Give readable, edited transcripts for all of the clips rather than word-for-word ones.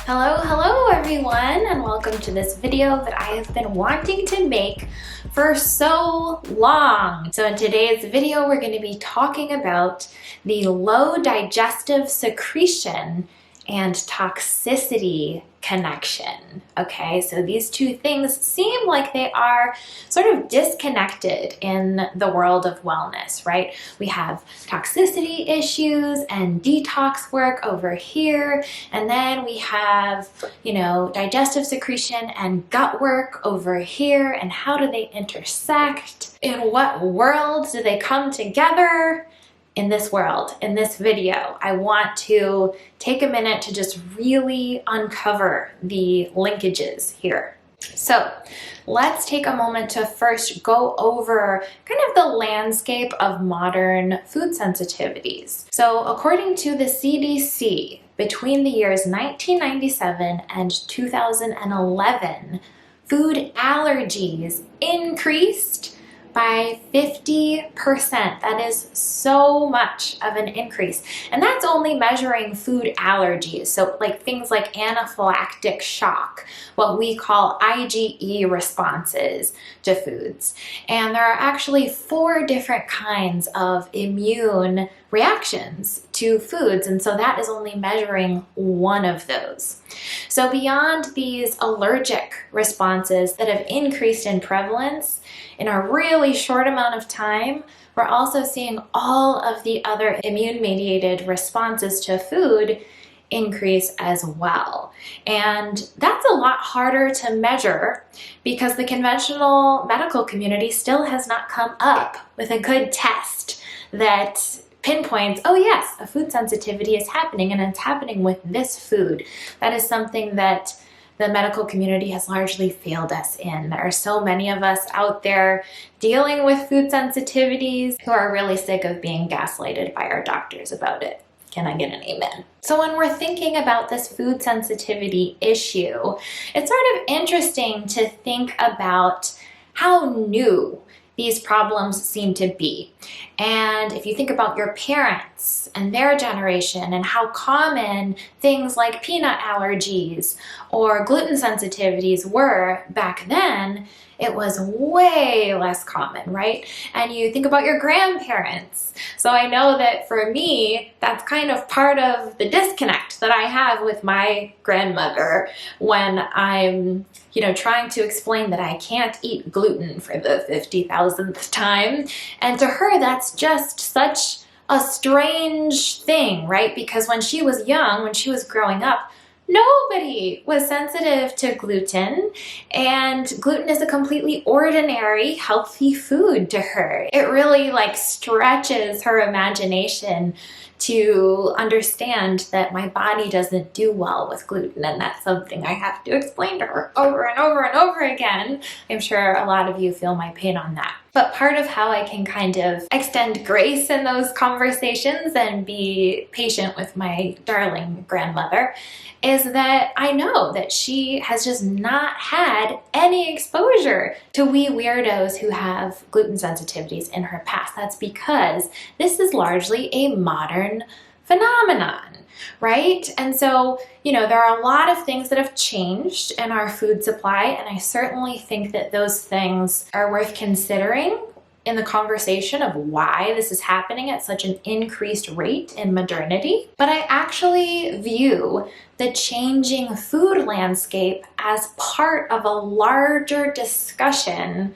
Hello everyone, and welcome to this video that I have been wanting to make for so long. So in today's video, we're going to be talking about the low digestive secretion and toxicity connection. Okay, so these two things seem like they are sort of disconnected in the world of wellness, right? We have toxicity issues and detox work over here, and then we have, digestive secretion and gut work over here, and how do they intersect? In what world do they come together? In this world, in this video, I want to take a minute to just really uncover the linkages here. So let's take a moment to first go over kind of the landscape of modern food sensitivities. So according to the CDC, between the years 1997 and 2011, food allergies increased by 50%. That is so much of an increase. And that's only measuring food allergies. So like things like anaphylactic shock, what we call IgE responses to foods. And there are actually 4 different kinds of immune reactions to foods, and so that is only measuring one of those. So beyond these allergic responses that have increased in prevalence in a really short amount of time, we're also seeing all of the other immune-mediated responses to food increase as well. And that's a lot harder to measure because the conventional medical community still has not come up with a good test that pinpoints, oh yes, a food sensitivity is happening, and it's happening with this food. That is something that the medical community has largely failed us in. There are so many of us out there dealing with food sensitivities who are really sick of being gaslighted by our doctors about it. Can I get an amen? So when we're thinking about this food sensitivity issue, it's sort of interesting to think about how new these problems seem to be. And if you think about your parents and their generation and how common things like peanut allergies or gluten sensitivities were back then, it was way less common, right? And you think about your grandparents. So I know that for me, that's kind of part of the disconnect that I have with my grandmother when I'm, trying to explain that I can't eat gluten for the 50,000th time. And to her, that's just such a strange thing, right? Because when she was young, when she was growing up, nobody was sensitive to gluten, and gluten is a completely ordinary, healthy food to her. It really stretches her imagination to understand that my body doesn't do well with gluten, and that's something I have to explain to her over and over and over again. I'm sure a lot of you feel my pain on that. But part of how I can kind of extend grace in those conversations and be patient with my darling grandmother is that I know that she has just not had any exposure to we weirdos who have gluten sensitivities in her past. That's because this is largely a modern phenomenon, right? And so, there are a lot of things that have changed in our food supply, and I certainly think that those things are worth considering in the conversation of why this is happening at such an increased rate in modernity. But I actually view the changing food landscape as part of a larger discussion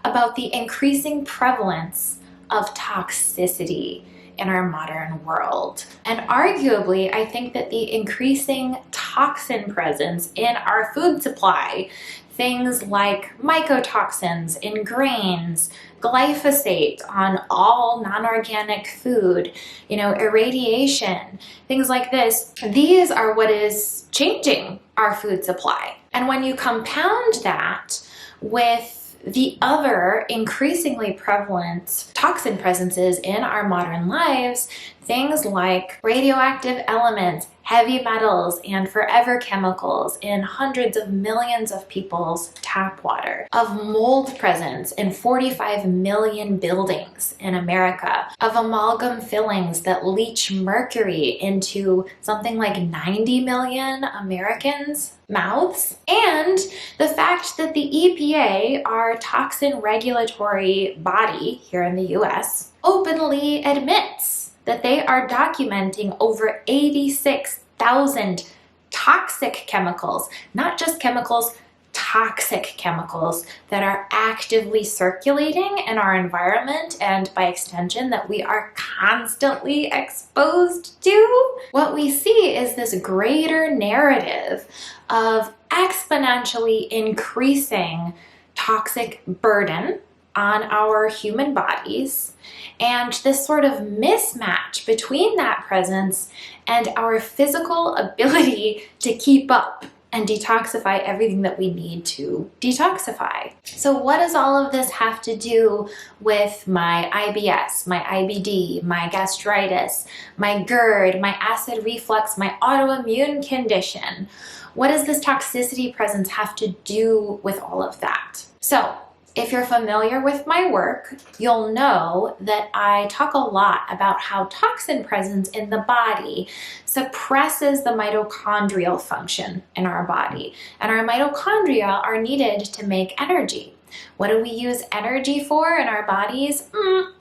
about the increasing prevalence of toxicity in our modern world. And arguably, I think that the increasing toxin presence in our food supply, things like mycotoxins in grains, glyphosate on all non-organic food, irradiation, things like this, these are what is changing our food supply. And when you compound that with the other increasingly prevalent toxin presences in our modern lives, things like radioactive elements, heavy metals, and forever chemicals in hundreds of millions of people's tap water, of mold presence in 45 million buildings in America, of amalgam fillings that leach mercury into something like 90 million Americans' mouths, and the fact that the EPA, our toxin regulatory body here in the US, openly admits that they are documenting over 86,000 toxic chemicals, not just chemicals, toxic chemicals that are actively circulating in our environment and by extension that we are constantly exposed to. What we see is this greater narrative of exponentially increasing toxic burden on our human bodies, and this sort of mismatch between that presence and our physical ability to keep up and detoxify everything that we need to detoxify. So what does all of this have to do with my IBS, my IBD, my gastritis, my GERD, my acid reflux, my autoimmune condition? What does this toxicity presence have to do with all of that? So if you're familiar with my work, you'll know that I talk a lot about how toxin presence in the body suppresses the mitochondrial function in our body. And our mitochondria are needed to make energy. What do we use energy for in our bodies?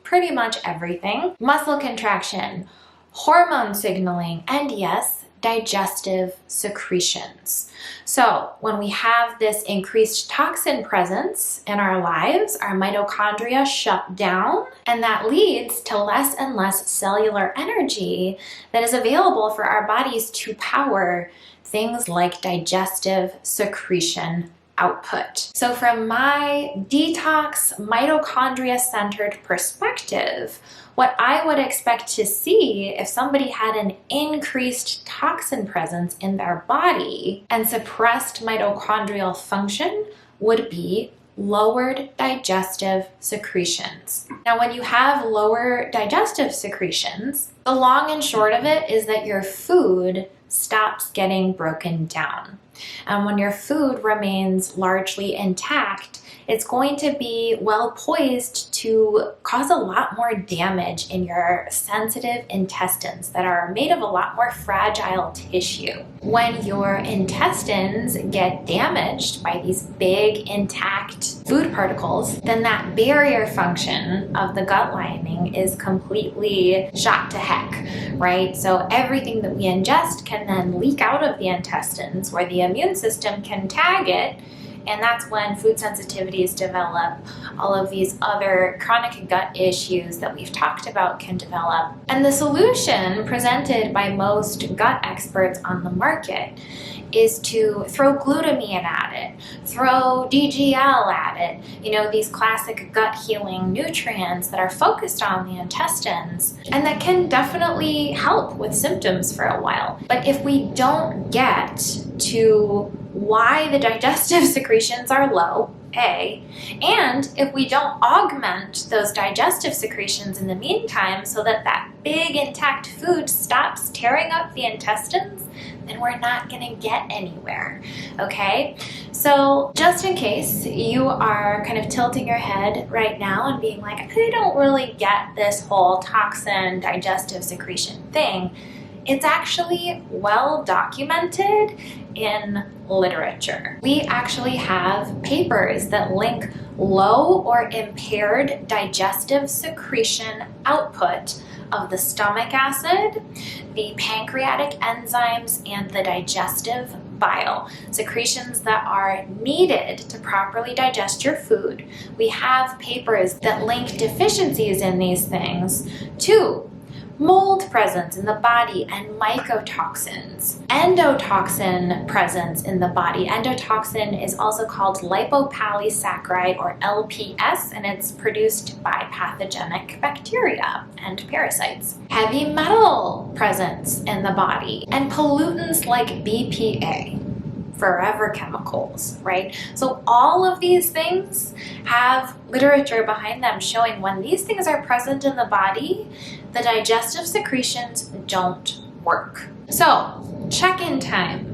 Pretty much everything. Muscle contraction, hormone signaling, and yes, digestive secretions. So when we have this increased toxin presence in our lives, our mitochondria shut down, and that leads to less and less cellular energy that is available for our bodies to power things like digestive secretion output. So from my detox, mitochondria-centered perspective, what I would expect to see if somebody had an increased toxin presence in their body and suppressed mitochondrial function would be lowered digestive secretions. Now, when you have lower digestive secretions, the long and short of it is that your food stops getting broken down. And when your food remains largely intact, it's going to be well poised to cause a lot more damage in your sensitive intestines that are made of a lot more fragile tissue. When your intestines get damaged by these big intact food particles, then that barrier function of the gut lining is completely shot to heck, right? So everything that we ingest can then leak out of the intestines where the immune system can tag it. And that's when food sensitivities develop, all of these other chronic gut issues that we've talked about can develop. And the solution presented by most gut experts on the market is to throw glutamine at it, throw DGL at it, these classic gut healing nutrients that are focused on the intestines and that can definitely help with symptoms for a while. But if we don't get to why the digestive secretions are low, and if we don't augment those digestive secretions in the meantime so that that big intact food stops tearing up the intestines, then we're not going to get anywhere, okay? So just in case you are kind of tilting your head right now and being like, I don't really get this whole toxin digestive secretion thing, it's actually well documented in literature. We actually have papers that link low or impaired digestive secretion output of the stomach acid, the pancreatic enzymes, and the digestive bile, secretions that are needed to properly digest your food. We have papers that link deficiencies in these things to mold presence in the body and mycotoxins, endotoxin presence in the body. Endotoxin is also called lipopolysaccharide or LPS, and it's produced by pathogenic bacteria and parasites. Heavy metal presence in the body and pollutants like BPA. forever chemicals, right? So all of these things have literature behind them showing when these things are present in the body, the digestive secretions don't work. So check-in time.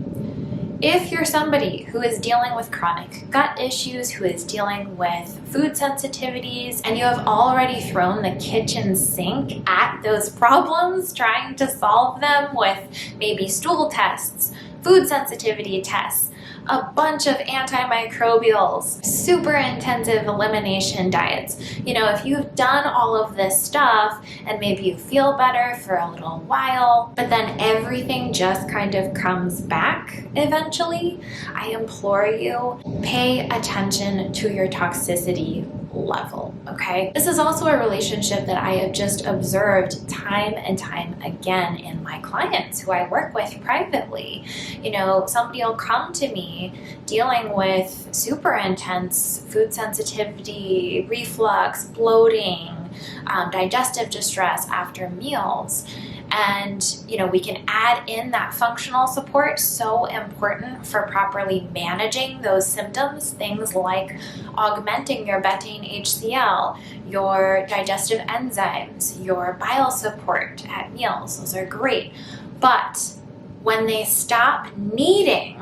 If you're somebody who is dealing with chronic gut issues, who is dealing with food sensitivities, and you have already thrown the kitchen sink at those problems, trying to solve them with maybe stool tests, food sensitivity tests, a bunch of antimicrobials, super intensive elimination diets. You know, if you've done all of this stuff and maybe you feel better for a little while, but then everything just kind of comes back eventually, I implore you, pay attention to your toxicity level, okay? This is also a relationship that I have just observed time and time again in my clients who I work with privately. You know, somebody will come to me dealing with super intense food sensitivity, reflux, bloating, digestive distress after meals. And, you know, we can add in that functional support, so important for properly managing those symptoms, things like augmenting your betaine HCl, your digestive enzymes, your bile support at meals. Those are great. But when they stop needing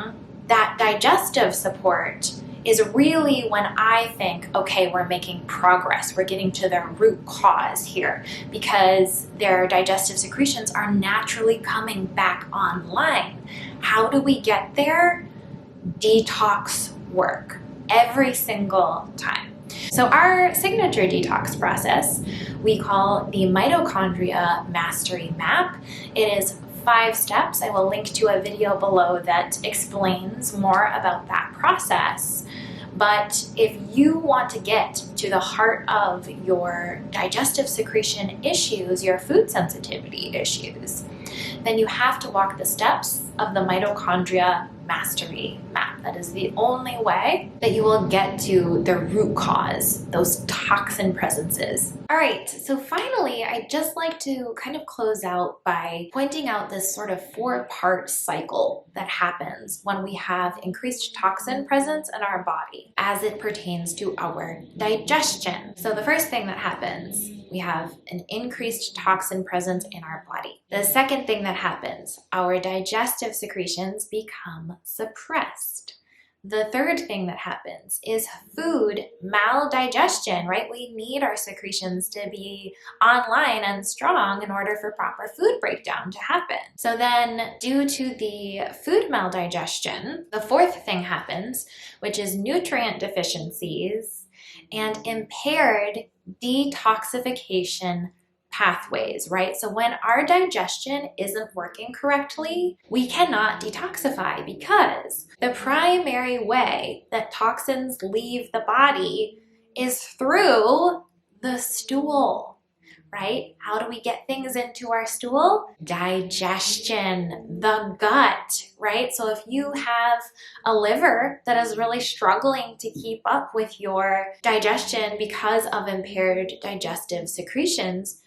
that digestive support is really when I think, okay, we're making progress. We're getting to the root cause here because their digestive secretions are naturally coming back online. How do we get there? Detox work every single time. So our signature detox process, we call the Mitochondria Mastery Map. It is 5 steps. I will link to a video below that explains more about that process. But if you want to get to the heart of your digestive secretion issues, your food sensitivity issues, then you have to walk the steps of the Mitochondria Mastery Map. That is the only way that you will get to the root cause, those toxin presences. All right, so finally, I'd just like to kind of close out by pointing out this sort of 4-part cycle that happens when we have increased toxin presence in our body as it pertains to our digestion. So the first thing that happens, we have an increased toxin presence in our body. The second thing that happens, our digestive secretions become suppressed. The third thing that happens is food maldigestion, right? We need our secretions to be online and strong in order for proper food breakdown to happen. So then due to the food maldigestion, the fourth thing happens, which is nutrient deficiencies and impaired detoxification pathways, right? So when our digestion isn't working correctly, we cannot detoxify because the primary way that toxins leave the body is through the stool, right? How do we get things into our stool? Digestion, the gut, right? So if you have a liver that is really struggling to keep up with your digestion because of impaired digestive secretions,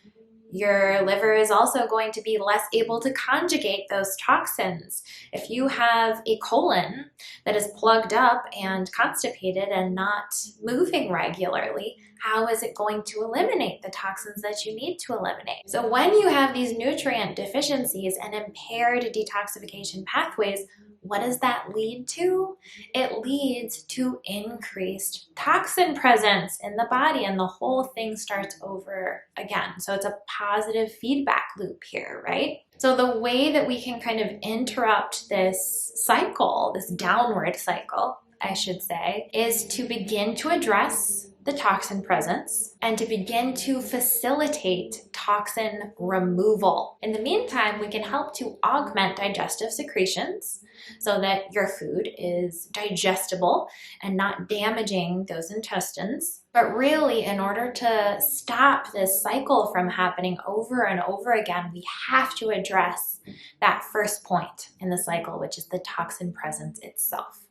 your liver is also going to be less able to conjugate those toxins. If you have a colon that is plugged up and constipated and not moving regularly, how is it going to eliminate the toxins that you need to eliminate? So when you have these nutrient deficiencies and impaired detoxification pathways, what does that lead to? It leads to increased toxin presence in the body, and the whole thing starts over again. So it's a positive feedback loop here, right? So the way that we can kind of interrupt this cycle, this downward cycle, I should say, is to begin to address the toxin presence and to begin to facilitate toxin removal. In the meantime, we can help to augment digestive secretions so that your food is digestible and not damaging those intestines. But really, in order to stop this cycle from happening over and over again, we have to address that first point in the cycle, which is the toxin presence itself.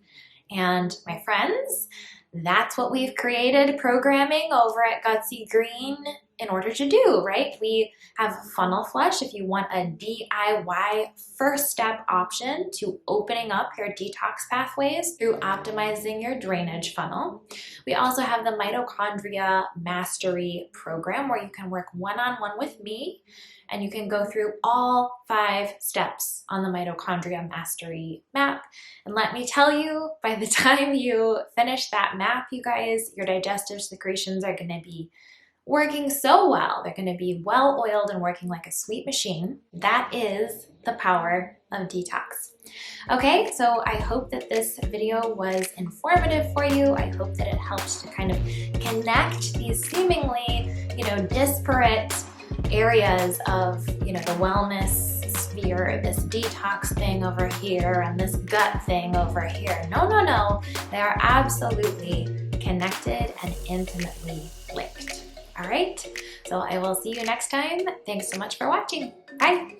And my friends, that's what we've created programming over at Gutsy Green in order to do, right? We have funnel flush if you want a DIY first step option to opening up your detox pathways through optimizing your drainage funnel. We also have the Mitochondria Mastery program where you can work one-on-one with me and you can go through all 5 steps on the Mitochondria Mastery map. And let me tell you, by the time you finish that map, you guys, your digestive secretions are gonna be working so well. They're gonna be well oiled and working like a sweet machine. That is the power of detox. Okay, so I hope that this video was informative for you. I hope that it helped to kind of connect these seemingly, disparate areas of, the wellness sphere, this detox thing over here and this gut thing over here. No. They are absolutely connected and intimately linked. All right, so I will see you next time. Thanks so much for watching. Bye.